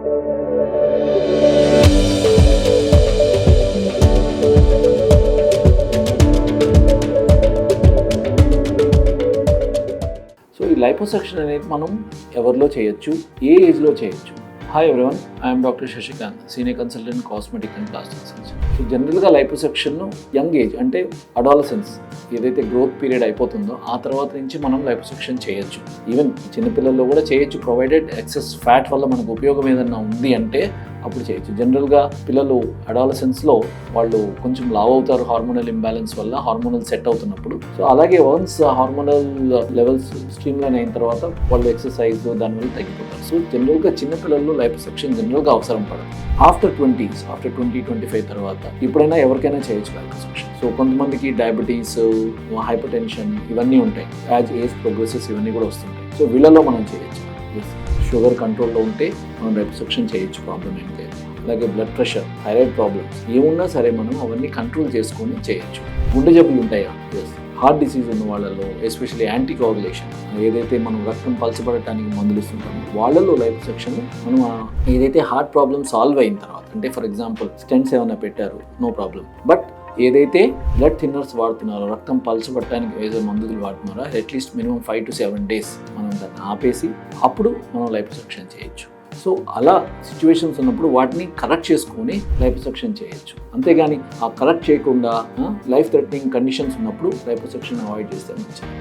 So ఈ liposuction అనేది మనం ఎవరిలో చేయొచ్చు, ఏ ఏజ్లో చేయొచ్చు? Hi everyone, I'm doctor Shashikant, senior consultant cosmetic and plastic surgeon. So జనరల్గా లైపోసక్షన్ను యంగ్ ఏజ్ అంటే అడాలసెన్స్ ఏదైతే గ్రోత్ పీరియడ్ అయిపోతుందో ఆ తర్వాత నుంచి మనం లైపోసక్షన్ చేయొచ్చు. ఈవెన్ చిన్నపిల్లల్లో కూడా చేయొచ్చు, ప్రొవైడెడ్ ఎక్సెస్ ఫ్యాట్ వల్ల మనకు ఉపయోగం ఏదన్నా ఉంది అంటే అప్పుడు చేయొచ్చు. జనరల్గా పిల్లలు అడాలసెన్స్లో వాళ్ళు కొంచెం లావ్ అవుతారు హార్మోనల్ ఇంబ్యాలెన్స్ వల్ల, హార్మోనల్ సెట్ అవుతున్నప్పుడు. సో అలాగే వన్స్ హార్మోనల్ లెవెల్స్ స్ట్రీమ్లైన్ అయిన తర్వాత వాళ్ళు ఎక్సర్సైజ్ దానివల్ల తగ్గిపోతారు. సో జనరల్గా చిన్నపిల్లల్లో లైపోసక్షన్ జనరల్గా అవసరం పడదు. ఆఫ్టర్ 20-25 తర్వాత ఎప్పుడైనా ఎవరికైనా చేయొచ్చు లైపోసక్షన్. సో కొంతమందికి డయాబెటీస్, హైపర్ టెన్షన్ ఇవన్నీ ఉంటాయి, యాజ్ ఏజ్ ప్రోగ్రెసెస్ ఇవన్నీ కూడా వస్తుంటాయి. సో వీళ్ళలో మనం చేయొచ్చు. షుగర్ కంట్రోల్లో ఉంటే మనం లైపోసక్షన్ చేయొచ్చు, ప్రాబ్లం ఏం లేదు. అలాగే బ్లడ్ ప్రెషర్, థైరాయిడ్ ప్రాబ్లమ్స్ ఏమున్నా సరే మనం అవన్నీ కంట్రోల్ చేసుకొని చేయొచ్చు. గుండె జబ్బులు ఉంటాయా? హార్ట్ డిసీజ్ ఉన్న వాళ్ళలో ఎస్పెషల్లీ యాంటీకోగులేషన్, ఏదైతే మనం రక్తం పలచబడటానికి మందులు ఇస్తుంటామో వాళ్ళలో లైపోసక్షన్ మనం ఏదైతే హార్ట్ ప్రాబ్లమ్ సాల్వ్ అయిన తర్వాత, అంటే ఫర్ ఎగ్జాంపుల్ స్టెంట్స్ ఏమైనా పెట్టారు, నో ప్రాబ్లం. బట్ ఏదైతే బ్లడ్ థిన్నర్స్ వాడుతున్నారో, రక్తం పలచబడటానికి ఏదో మందులు వాడుతున్నారో, అట్లీస్ట్ మినిమం 5 to 7 days మనం దాన్ని ఆపేసి అప్పుడు మనం లైపోసక్షన్ చేయొచ్చు. సో అలా సిచ్యువేషన్స్ ఉన్నప్పుడు వాటిని కరెక్ట్ చేసుకొని లైపోసక్షన్ చేయొచ్చు. అంతేగాని ఆ కరెక్ట్ చేయకుండా లైఫ్ థ్రెటనింగ్ కండిషన్స్ ఉన్నప్పుడు లైపోసక్షన్ అవాయిడ్ చేస్తే మంచిది.